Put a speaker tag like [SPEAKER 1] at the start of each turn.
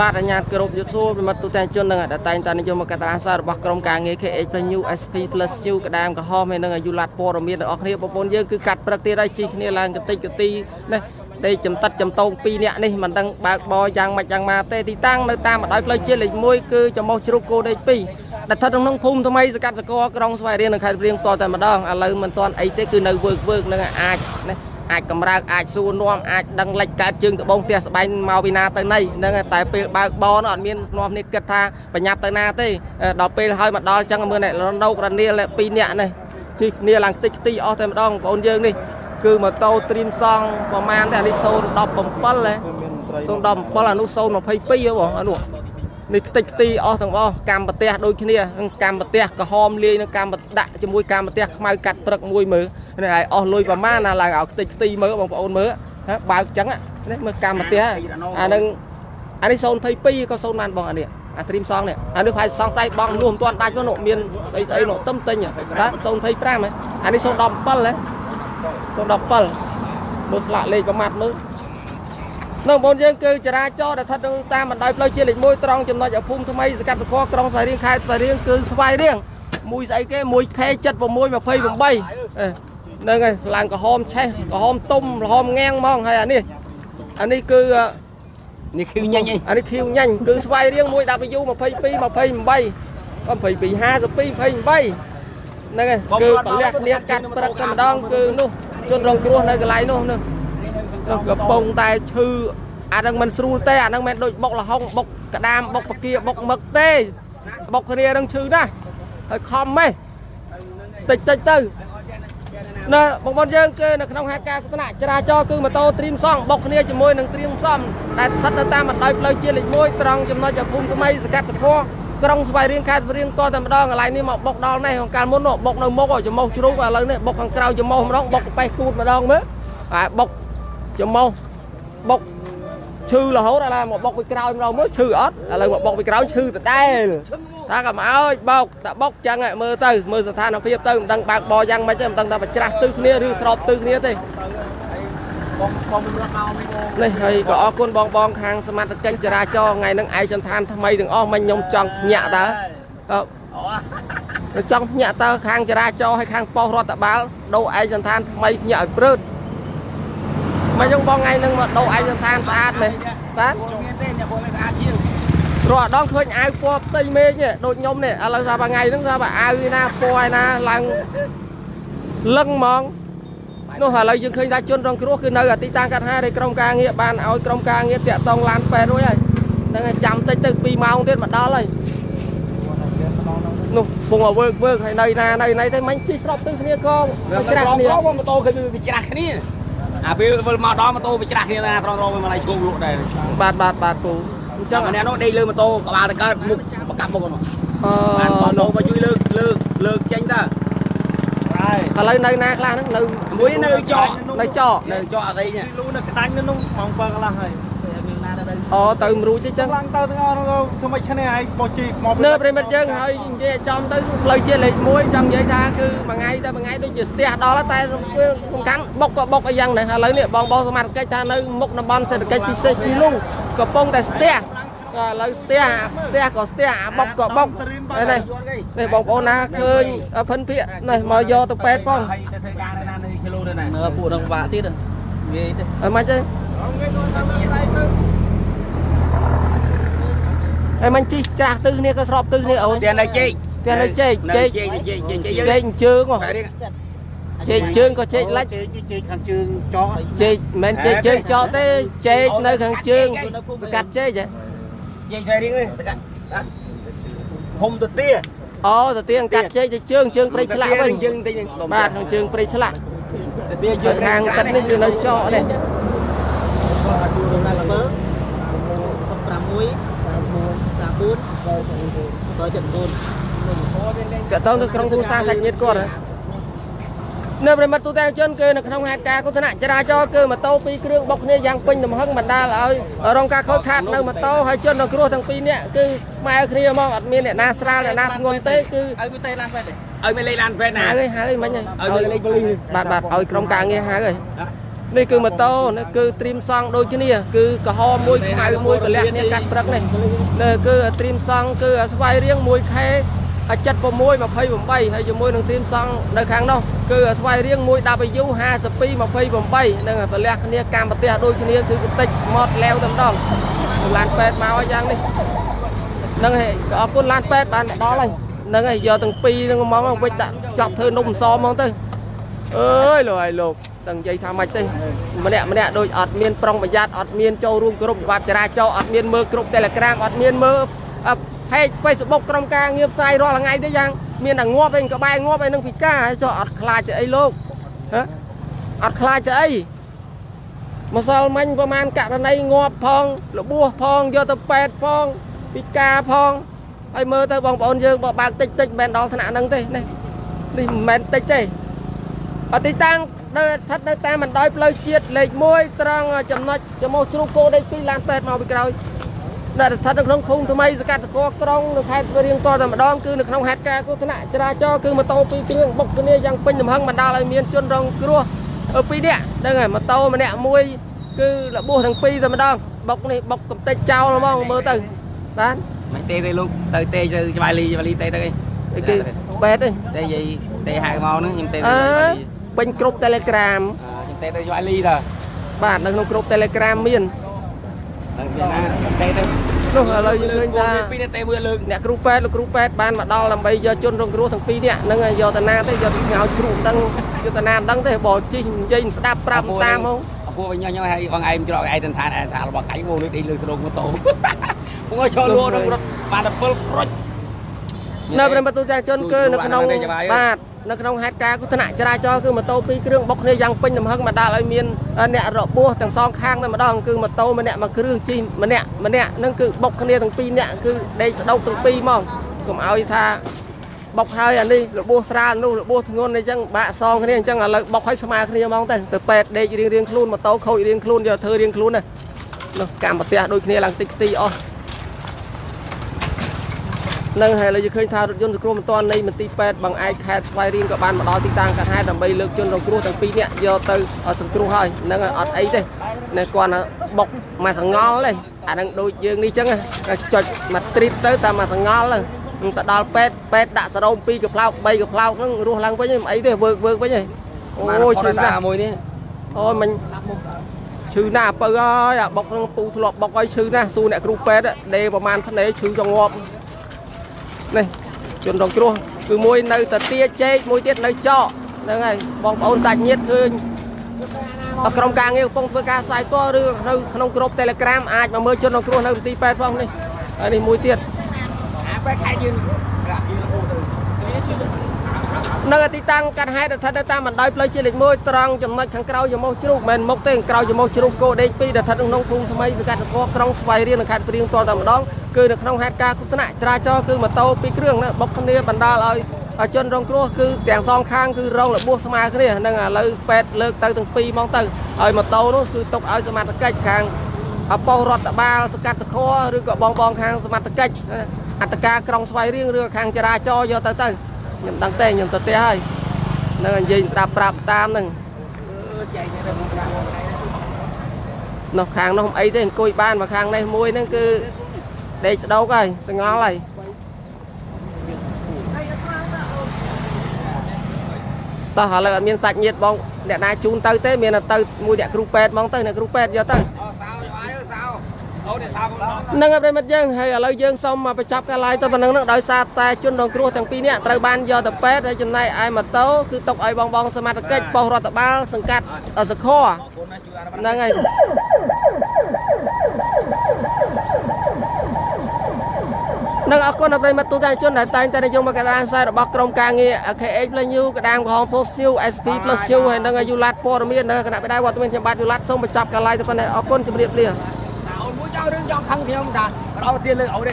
[SPEAKER 1] បាទអាញាតគ្រប់យុទ្ធសួរពីមាត់ទូទាំងជននឹងតែងតានិយមមកកតាសាររបស់ក្រុមការងារ KH New SP Plus New ក្តាមកំហំហើយនឹងអាយុឡាត់ព័ត៌មានរបស់គ្នាបងប្អូនយើងគឺកាត់ព្រឹកទៀតហើយជីគ្នាឡើងកតិចកទីនេះដេកចំតិតចំតង2នាក់នេះមិនដឹងបើកបរយ៉ាងម៉េចយ៉ាងម៉ាទេទីតាំងនៅតាមបណ្ដោយផ្លូវជាតិលេខ1គឺចំមុះជ្រូកគោដេក2ដែលស្ថិតក្នុងភូមិថ្មីសកាត់សកលក្រុងស្វាយរៀងនៅខេត្តព្រៀងតតែម្ដងឥឡូវមិនទាន់អីទេគឺនៅវើកនឹងអាចណាអាចកម្រើកអាចសួរនាំអាចដឹងលេចកើតជើងដបងផ្ទះស្បែងមកពីណាទៅណីហ្នឹងតែពេលបើកបរអត់មាននាំគ្នាគិតថាប្រញាប់ទៅណាទេដល់ពេលហើយមកដល់អញ្ចឹងមើលអ្នករណោករនាល2នាក់នេះជិះគ្នាឡើងតិចខ្ទីអស់តែម្ដងបងប្អូនយើងនេះគឺម៉ូតូត្រៀមសង់ប្រហែលតែអានេះ017ហ៎017អានោះ022ហ៎បងអានោះនេះខ្ទេចខ្ទីអស់ទាំងអស់កម្មប្រទេសដូចគ្នាកម្មប្រទេសក្រហមលាយនឹងកម្មដាក់ជាមួយកម្មប្រទេសខ្មៅកាត់ព្រឹកមួយមើលនេះហើយអស់លុយប្រមាណណាឡើងឲ្យខ្ទេចខ្ទីមើលបងប្អូនមើលបើកចឹងនេះមើលកម្មប្រទេសអានឹងអានេះ022ក៏0បានបងអានេះអាត្រៀមសងនេះអានេះផាយសង្ស័យបងនោះមិនទាន់ដាច់នោះមានស្អីនោះទឹមទិញបាទ025ហ៎អានេះ017ហ៎017មើលស្លាកលេខប្រមាត់មើលនៅបងយើងគឺចរាចរណ៍ដែលស្ថិតតាមបណ្ដោយផ្លូវជាតិលេខ1ត្រង់ចំណុចអភូមិថ្មីសកាត់សកលក្រុងស្វាយរៀងខេត្តស្វាយរៀងគឺស្វាយរៀងមួយស្អីគេ 1K7628 ហ្នឹងហើយឡើងក្រហមឆេះក្រហមទុំក្រហមងាំងហ្មងហើយអានេះគឺនេះខៀវញ៉ាញ់អានេះខៀវញ៉ាញ់គឺស្វាយរៀង 1W2228 ហ្នឹងហើយគឺលះគ្នាកាត់ព្រឹកតែម្ដងគឺនោះជនរងគ្រោះនៅកន្លែងនោះកំពុងតែឈឺអានឹងមិនស្រួលទេអានឹងមិនដូចបុកលហុងបុកក្តាមបុកបកាបុកមឹកទេបុកគ្នានឹងឈឺណាស់ហើយខំម៉េះតិចទៅណាបងប្អូនយើងគឺនៅក្នុងហេតុការណ៍គណៈចរាចរណ៍គឺម៉ូតូត្រៀមសង់បុកគ្នាជាមួយនឹងត្រៀមសំដែលស្ថិតនៅតាមបណ្ដោយផ្លូវជាតិលេខ1ត្រង់ចំណុចភូមិថ្មីសកាត់សកលក្រុងស្វាយរៀងខេត្តស្វាយរៀងតតែម្ដងកន្លែងនេះមកបុកដល់នេះក្នុងកាលមុនបុកនៅមុខចំមុះជ្រូកឥឡូវនេះបុកខាងក្រៅចំមុះម្ដងបុកកប៉េះគូតម្ដងមើលហើយបុកចំមុះបុកឈឺរហូតឥឡូវមកបុកពីក្រោយម្ដងមើលឈឺអត់ឥឡូវមកបុកពីក្រោយឈឺដដែលថាក៏មកអើយបោកតែបុកចឹងមើលទៅមើលស្ថានភាពទៅមិនដឹងបើកបរយ៉ាងម៉េចទេមិនដឹងថាបច្រាស់ទិសគ្នាឬស្របទិសគ្នាទេនេះហើយក៏អរគុណបងខាងសមត្ថកិច្ចចរាចរណ៍ថ្ងៃហ្នឹងឯកសន្តានថ្មីទាំងអស់មិនខ្ញុំចង់ញាក់តើចង់ញាក់តើខាងចរាចរណ៍ហើយខាងប៉ុស្តិ៍រដ្ឋបាលដូរឯកសន្តានថ្មីញាក់ឲ្យព្រឺតមកយើងបងថ្ងៃហ្នឹងមកដូរឯកសន្តានស្អាតនេះតាមានទេអ្នកបងស្អាតជាងរកដងឃើញអាវពណ៌ផ្ទៃមេឃដូចខ្ញុំនេះឥឡូវថាថ្ងៃហ្នឹងថាអាវណាពណ៌ឯណាឡើងលឹងហ្មងនោះឥឡូវយើងឃើញថាជនរងគ្រោះគឺនៅទីតាំងកាត់ហានៃក្រុមការងារបានឲ្យក្រុមការងារតាក់តងឡានពេទ្យរួចហើយហ្នឹងហើយចាំតិចទៅ2ម៉ោងទៀតមកដល់ហើយនោះពងឲ្យវើកហើយនៅណាទៅមិញជិះស្របទិសគ្នាក៏ច្រាស់គ្នាម៉ូតូឃើញវាច្រាស់គ្នាអាពេលវិលមកដល់ម៉ូតូវាច្រាស់គ្នាណាត្រង់វាមកឡៃឈោងលក់ដែរបាទពូអញ្ចឹងម្នាក់នោះដេកលើម៉ូតូក្បាលទៅកើតមុខបកាប់មុខនោះបាទម៉ូតូមកជួយលើកចេញតើឥឡូវនៅណាខ្លះហ្នឹងនៅមួយនៅចកអត់អីនេះលូនៅក្តាញ់នោះម៉ោង7កន្លះហើយអូទៅមរូចទេចឹងឡើងទៅទាំងអស់ធ្វើម៉េចឈ្នះហើយបោះជីមកនៅប្រិមិត្តយើងហើយនិយាយចំទៅផ្លូវជាតិលេខ1ចង់និយាយថាគឺមួយថ្ងៃដូចជាស្ទះដល់តែសំខាន់បុកក៏បុកអីយ៉ាងដែរឥឡូវនេះបងសមត្ថកិច្ចថានៅមុខតំបន់សេដ្ឋកិច្ចពិសេសជីលូកំពុងតែស្ទះឥឡូវស្ទះក៏ស្ទះអាបុកក៏បុកនេះបងប្អូនណាឃើញភិនភាកនេះមកយកទៅពេទ្យផងហើយទៅធ្វើការនៅណានៅគីឡូទៅណាពួកនឹងបាក់ទៀតងាយទេអីមិនទេអីមិនជីច្រាស់ទិសគ្នាក៏ស្របទិសគ្នាអូនત્યાંនៅចេកជើងចេកជើងក៏ចេកលិចចេកខាងជើងចោចេកមិនចេកជើងចោទេចេកនៅខាងជើងកាត់ចេកហ៎ចេកស្អីរៀងនេះហុំទៅទាអូទៅទាកាត់ចេកទៅជើងព្រៃឆ្លាក់វិញជើងតិចបាទខាងជើងព្រៃឆ្លាក់ទៅទាជើងខាងទឹកនេះគឺនៅចោនេះជួរដល់មើល634តើទៅក្រុងគ្រួសារសាច់ញាតិគាត់នៅប្រិមត្តទូទាំងជនគឺនៅក្នុងហេតុការណ៍គ្រោះថ្នាក់ចរាចរណ៍គឺម៉ូតូ2គ្រឿងបុកគ្នាយ៉ាងពេញទំហឹងបណ្ដាលឲ្យរងការខូចខាតនៅម៉ូតូហើយជនរងគ្រោះទាំង2នាក់គឺស្មើគ្នាហ្មងអត់មានអ្នកណាស្រាលអ្នកណាធ្ងន់ទេគឺឲ្យមានលេខឡានពេទ្យទេឲ្យមានលេខឡានពេទ្យណាហើយមិញឲ្យលេខប៉ូលីសបាទឲ្យក្រុមការងារហៅហើយ
[SPEAKER 2] នេះគឺម៉ូតូនេះគឺត្រៀមសង់ដូចគ្នាគឺកំហមួយខ្មៅមួយកលះនេះកាត់ព្រឹកនេះនេះគឺត្រៀមសង់គឺស្វាយរៀង 1K 76 28ហើយជាមួយនឹងត្រៀមសង់នៅខាងនោះគឺស្វាយរៀង 1W 52 28នឹងប្រលះគ្នាកម្មប្រទេសដូចគ្នាគឺតិចម៉ត់លែវតែម្ដងឡានពេទ្យមកយ៉ាងនេះហ្នឹងហើយអរគុណឡានពេទ្យបានមកដល់ហើយហ្នឹងហើយយកទាំងពីរហ្នឹងហ្មងវិចដាក់ចប់ធ្វើនំសហ្មងទៅអើយលោកហើយលោកទាំងនិយាយថាម៉េចទេម្នាក់ដូចអត់មានប្រុងប្រយ័ត្នអត់មានចូលរួមគ្រប់ច្បាប់ចរាចរណ៍អត់មានមើលគ្រប់ Telegram អត់មានមើលPage Facebook ក្រុមការងារផ្សាយរាល់ថ្ងៃទេយ៉ាងមានតែងាប់ឯងក្បែរងាប់ឯនឹងពិការហើយចុះអត់ខ្លាចទៅអីលោកហ៎អត់ខ្លាចទៅអីម្សិលមិញប្រហែលករណីងាប់ផងរបួសផងយកទៅពេទ្យផងពិការផងហើយមើលទៅបងប្អូនយើងបើកតិចមិនមែនដល់ថ្នាក់ហ្នឹងទេនេះមិនមែនតិចទេអតិតាំងដែលស្ថិតនៅតាមបណ្ដោយផ្លូវជាតិលេខ 1 ត្រង់ចំណុចចមោះជ្រូកគោដេក 2 ឡានពេទ្យមកពីក្រោយដែលស្ថិតនៅក្នុងភូមិថ្មីសកាត់តកក្រុងនៅខេត្តរៀងតតែម្ដងគឺនៅក្នុងហេតុការណ៍គ្រោះថ្នាក់ចរាចរណ៍គឺម៉ូតូ 2 គ្រឿងបុកគ្នាយ៉ាងពេញទំហឹងបណ្ដាលឲ្យមានជនរងគ្រោះ 2 នាក់ហ្នឹងហើយម៉ូតូម្នាក់មួយគឺរបួសទាំង 2 តែម្ដងបុកនេះបុកកំទេចចោលហ្មងមើលទៅបាន
[SPEAKER 1] មិនទេលោកទៅទេទៅច្បាយលីទេទៅអី
[SPEAKER 2] គេបែតទេ
[SPEAKER 1] ទេយាយទេហៅមកហ្នឹងខ្ញុំទេទៅច្
[SPEAKER 2] បាយលីពេញគ្រប់ Telegram
[SPEAKER 1] ខ្ញុំទេទៅច្បាយលីតើ
[SPEAKER 2] បាទនៅក្នុងគ្រប់ Telegram មាន
[SPEAKER 1] ទេទៅ
[SPEAKER 2] នោះឥឡូវយើងឃើញថា
[SPEAKER 1] ពីរទេមើលលើក
[SPEAKER 2] អ្នកគ្រូពេទ្យលោកគ្រូពេទ្យបានមកដល់ដើម្បីយកជនរងគ្រោះទាំង 2 នាក់ហ្នឹងយកតាណាទេយកទៅស្ងោជ្រូកដឹងយកតាណាមិនដឹងទេបើជីនិយាយស្ដាប់ប្រាប់តាមហ្មង
[SPEAKER 1] ពួកវិញខ្ញុំឲ្យបងឯងច្រកឯងឋានរបស់កាយវងនេះដេកលើស្រុកម៉ូតូពួកឲ្យចូលលក់នឹងរត់បានតែ7ប្រុច
[SPEAKER 2] នៅព្រះបន្ទូចាជនគឺនៅក្នុងបាទនៅក្នុងហេតុការណ៍គ្រោះថ្នាក់ចរាចរណ៍គឺម៉ូតូ 2 គ្រឿងបុកគ្នាយ៉ាងពេញទំហឹងមកដល់ឲ្យមានអ្នករបួសទាំងសងខាងតែម្ដងគឺម៉ូតូម្នាក់មួយគ្រឿងជិះម្នាក់ហ្នឹងគឺបុកគ្នាទាំង 2 នាក់គឺដេកស្ដោកទាំង 2 ហ្មងកុំឲ្យថាបុកហើយអានេះរបួសស្រាលនោះរបួសធ្ងន់អីចឹងបាក់សងគ្នាអញ្ចឹងឥឡូវបុកឲ្យស្មើគ្នាហ្មងទៅពេទ្យដេករៀងខ្លួនម៉ូតូខូចរៀងខ្លួនយកធ្វើរៀងខ្លួនណានោះកម្មប្រទេសដូចគ្នាឡើងតិចទីអស់នឹងហើយឥឡូវយើងឃើញថារថយន្តសង្គ្រោះបន្ទាន់នៃមន្ទីរពេទ្យបឹងឯកខេត្តស្វាយរៀងក៏បានមកដល់ទីតាំងកាត់ហេតុដើម្បីលើកជនរងគ្រោះទាំង 2 នាក់យកទៅសង្គ្រោះហើយនឹងអត់អីទេនៅគាត់បុកមកសងល់ទេអានឹងដូចយើងនេះចឹងចុចមកទ្រីបទៅតាមមកសងល់ទៅដល់ពេទ្យដាក់សរោម 2 កផ្លោក 3 កផ្លោកហ្នឹងរស់ឡើងវិញមិនអីទេវើកវិញហីអូយឈឺណាស់
[SPEAKER 1] មួយនេះ
[SPEAKER 2] អូយមិញឈឺណាស់បើហើយអាបុកនឹងពូធ្លាប់បុកឲ្យឈឺណាស់សួរអ្នកគ្រូពេទ្យដេប្រហែលធ្នេឈឺចងាប់នេះជនរងគ្រោះគឺមួយនៅតាទាចេកមួយទៀតនៅចកហ្នឹងហើយបងប្អូនសាច់ញាតិឃើញក្រុមការងារកំពុងធ្វើការផ្សាយផ្ទាល់ឬនៅក្នុងក្រុម Telegram អាចមកមើលជនរងគ្រោះនៅមន្ទីរពេទ្យផងនេះហើយនេះមួយទៀត
[SPEAKER 1] ពេទ្យខែយើង
[SPEAKER 2] នៅទីតាំងកាត់ហេតុស្ថិតនៅតាមបណ្ដោយផ្លូវជាតិលេខ 1 ត្រង់ចំណុចខាងក្រៅចមោះជ្រូកមិនមុខទេក្រៅចមោះជ្រូកគោដេក 2 ដែលស្ថិតក្នុងភូមិថ្មីសកាត់នគរក្រុងស្វាយរៀងនៅខេត្តព្រៀងទាល់តែម្ដងគឺនៅក្នុងហេតុការណ៍គ្រោះថ្នាក់ចរាចរណ៍គឺម៉ូតូ 2 គ្រឿងណាបុកគ្នាបណ្ដាលឲ្យជនរងគ្រោះគឺទាំងសងខាងគឺរងរបួសស្មើគ្នានឹងឥឡូវពេទ្យលើកទៅទាំង 2 មកទៅហើយម៉ូតូនោះគឺទុកឲ្យសមត្ថកិច្ចខាងប៉ុស្តិ៍រដ្ឋបាលសកាត់សខឬក៏បងខាងសមត្ថកិច្ចអត្តការក្រុងស្វាយរៀងឬខាងចរាចរណ៍យកទៅខ្ញុំដឹងទេខ្ញុំទៅផ្ទះហើយនឹងនិយាយប្រាប់តាមហ្នឹងនោះខាងនោះអីទេអង្គុយបានមកខាងនេះមួយហ្នឹងគឺដេកស្ដោកហើយស្ងល់ហើយតោះឥឡូវអត់មានសាច់ញាតិបងអ្នកណាជូនទៅទេមានតែទៅមួយអ្នកគ្រូពេទ្យហ្មងទៅអ្នកគ្រូពេទ្យយកទៅនឹងប្រិមិត្តយើងហើយឥឡូវយើងសូមបញ្ចប់ការ live ទៅប៉ុណ្្នឹងដោយសារតែជនរងគ្រោះទាំង 2 នាក់ត្រូវបានយកទៅពេទ្យហើយចំណែកឯម៉ូតូគឺទុកឲ្យបងសមត្ថកិច្ចប៉ុស្តិ៍រដ្ឋបាលសង្កាត់សខហ្នឹងហើយនឹងអរគុណប្រិមិត្តទូទាំងជនដែលតែងតែនិយមមកកណ្ដាលខ្សែរបស់ក្រុមការងារ KH Plus New កដាមក្រហម Post New SP Plus New ហើយនឹងយូឡាតព័ត៌មាននៅគណៈបដិវត្តមានខ្ញុំបាទយូឡាតសូមបញ្ចប់ការ live ទៅប៉ុណ្ណេះអរគុណជម្រាបលា
[SPEAKER 1] អូនមួយចង់រឿងចង់ខឹងខ្ញុំថាក្រោយទៀតលើអូនទេ